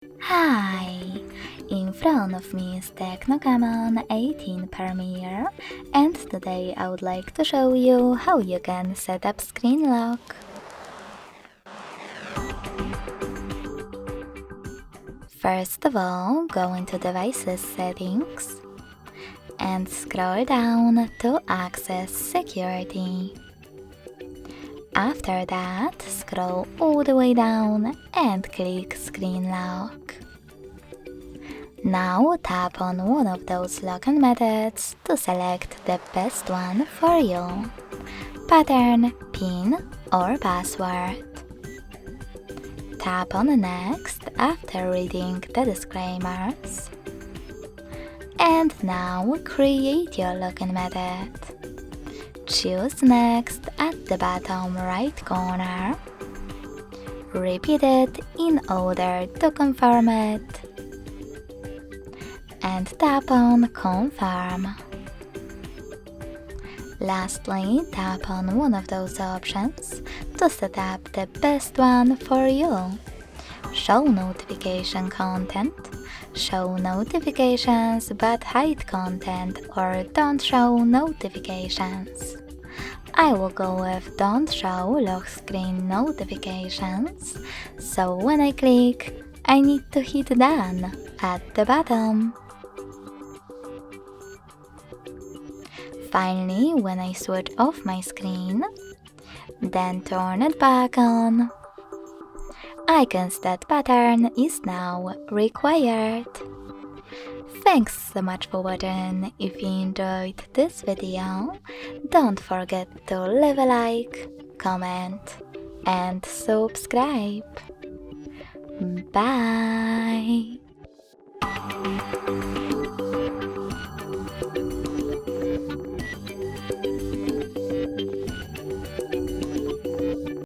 Hi! In front of me is TECNO Camon 18 Premier, and today I would like to show you how you can set up screen lock. First of all, go into Devices Settings and scroll down to Access Security. After that, scroll all the way down and click Screen Lock. Now tap on one of those login methods to select the best one for you: pattern, PIN or password. Tap on Next after reading the disclaimers. And now create your login method. Choose Next at the bottom right corner. Repeat it in order to confirm it. And tap on Confirm. Lastly, tap on one of those options to set up the best one for you: Show notification content, show notifications but hide content, or don't show notifications. I will go with don't show lock screen notifications, so when I click, I need to hit Done at the bottom. Finally, when I switch off my screen, then turn it back on, I can see that pattern is now required. Thanks so much for watching. If you enjoyed this video, don't forget to leave a like, comment and subscribe. Bye!